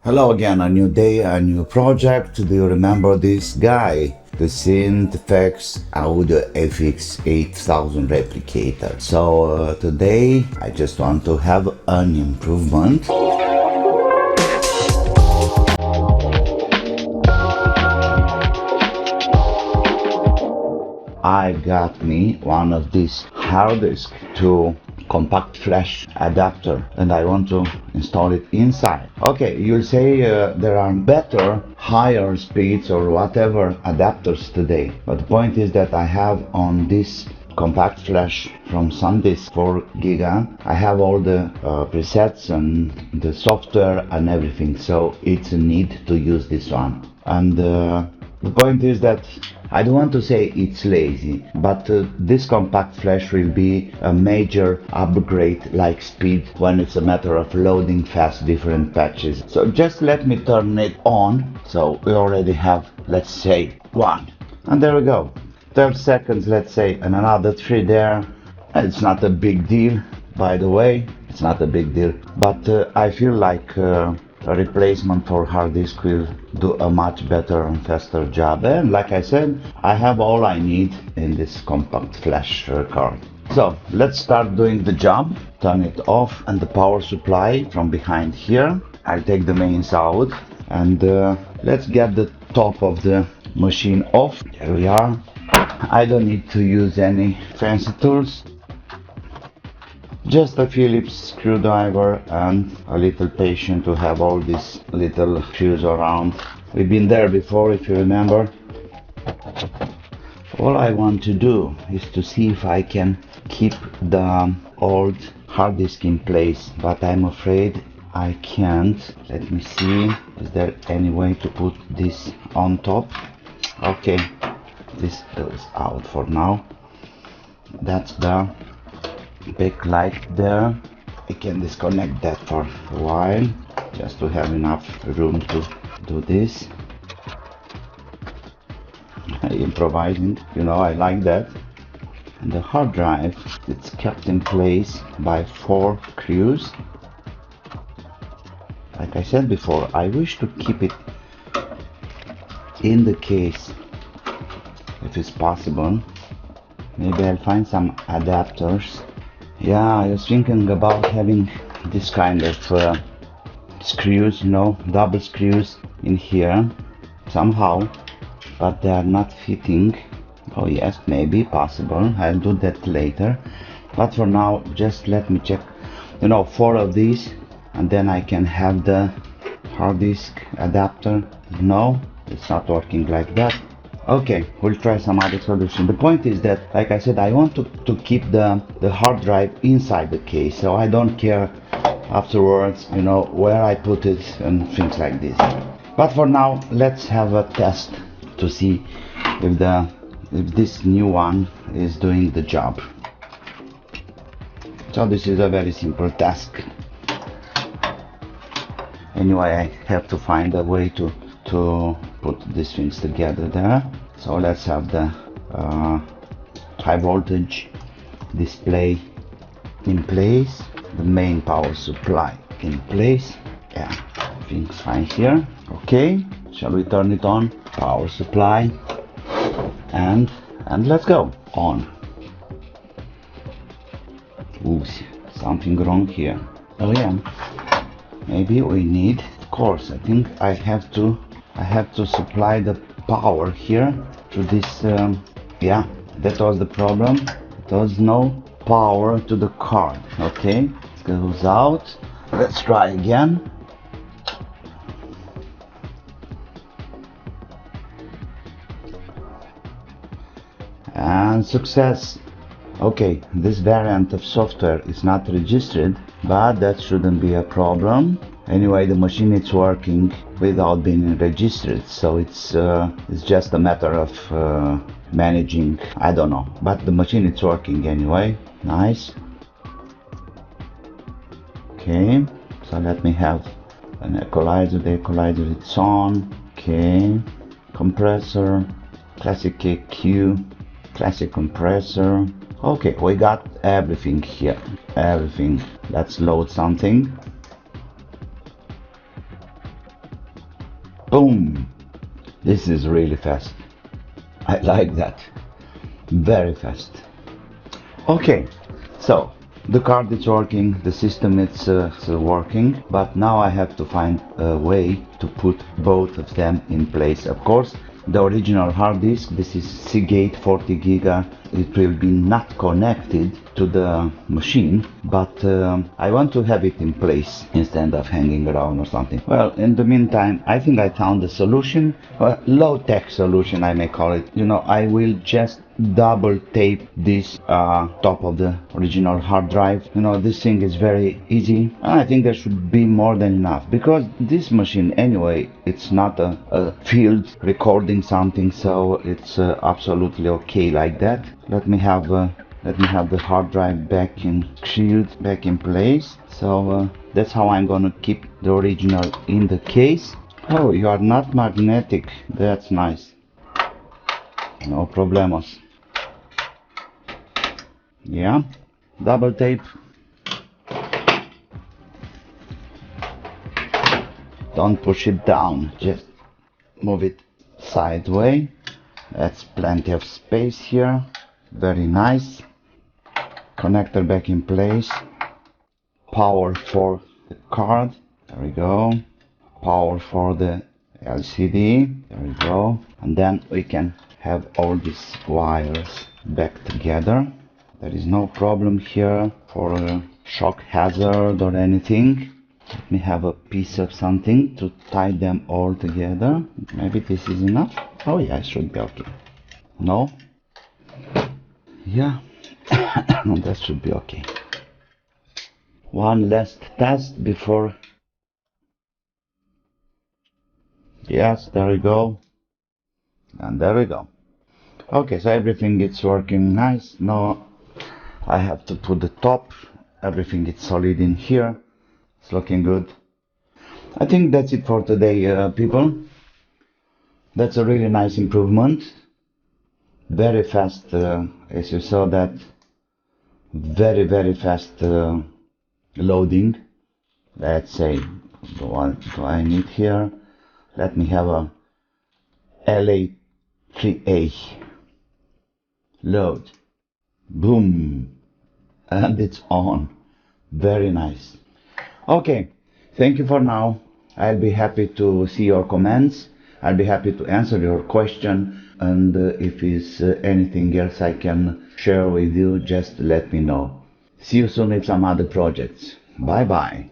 Hello again, a new day, a new project. Do you remember this guy? The Sintefex Audio FX8000 replicator. So today I just want to have an improvement. I got me one of these hard disk to compact flash adapter and I want to install it inside. Okay, you'll say there are better, higher speeds or whatever adapters today, but the point is that I have on this compact flash from SanDisk 4 giga, I have all the presets and the software and everything, so it's a need to use this one. And the point is that I don't want to say it's lazy, but this compact flash will be a major upgrade like speed when it's a matter of loading fast different patches. So just let me turn it on. So we already have, let's say, 1. And there we go. 30 seconds, let's say, and another 3 there. It's not a big deal, by the way. It's not a big deal. But I feel like a replacement for hard disk will do a much better and faster job, and like I said, I have all I need in this compact flash card. So let's start doing the job. Turn it off, and the power supply from behind here. I'll take the mains out, and let's get the top of the machine off. There we are. I don't need to use any fancy tools. Just a Phillips screwdriver and a little patience to have all these little screws around. We've been there before, if you remember. All I want to do is to see if I can keep the old hard disk in place, but I'm afraid I can't. Let me see, is there any way to put this on top? Okay, this goes out for now. That's the backlight there. I can disconnect that for a while just to have enough room to do this. Improvising, you know, I like that. And the hard drive, it's kept in place by 4 screws. Like I said before, I wish to keep it in the case if it's possible. Maybe I'll find some adapters. Yeah, I was thinking about having this kind of screws, you know, double screws in here somehow, but they are not fitting. Oh yes, maybe possible. I'll do that later, but for now just let me check, you know, 4 of these, and then I can have the hard disk adapter. No, it's not working like that. Okay, we'll try some other solution. The point is that, like I said, I want to keep the hard drive inside the case, so I don't care afterwards, you know, where I put it and things like this. But for now, let's have a test to see if this new one is doing the job. So this is a very simple task. Anyway, I have to find a way to put these things together there. So let's have the high voltage display in place, the main power supply in place. Yeah, everything's fine here. Okay, shall we turn it on? Power supply, and let's go on. Oops, something wrong here. Oh yeah, maybe we need, of course, I think I have to supply the power here to this. Yeah, that was the problem. There was no power to the card. Okay, it goes out. Let's try again. And success. Okay, this variant of software is not registered, but that shouldn't be a problem. Anyway, the machine is working without being registered, so it's just a matter of managing, I don't know, but the machine is working anyway. Nice. Okay, so let me have an equalizer. The equalizer is on. Okay, compressor, classic EQ, classic compressor. Okay, we got everything here, everything. Let's load something. Boom. This is really fast. I like that. Very fast. Okay, so the card is working, the system is working, but now I have to find a way to put both of them in place. Of course, the original hard disk, this is Seagate 40 giga, it will be not connected to the machine, but I want to have it in place instead of hanging around or something. Well, in the meantime, I think I found a solution, a low-tech solution I may call it. You know, I will just double tape this top of the original hard drive. You know, this thing is very easy, and I think there should be more than enough, because this machine anyway, it's not a field recording something, so it's absolutely okay like that. Let me have the hard drive back in shield, back in place. So that's how I'm gonna keep the original in the case. Oh, you are not magnetic, that's nice. No problemos. Yeah, double tape. Don't push it down, just move it sideways. That's plenty of space here. Very nice. Connector back in place. Power for the card. There we go. Power for the LCD. There we go. And then we can have all these wires back together. There is no problem here for a shock hazard or anything. Let me have a piece of something to tie them all together. Maybe this is enough. Oh yeah, it should be okay. No? Yeah, that should be okay. One last test before. Yes, there we go. And there we go. Okay, so everything is working nice. Now I have to put the top. Everything is solid in here. It's looking good. I think that's it for today, people. That's a really nice improvement. Very fast, as you saw that. Very fast loading. Let's say, what do I need here? Let me have a LA3A load. Boom, and it's on. Very nice. Okay, thank you for now. I'll be happy to see your comments. I'll be happy to answer your question, and if it's anything else I can share with you, just let me know. See you soon with some other projects. Bye bye.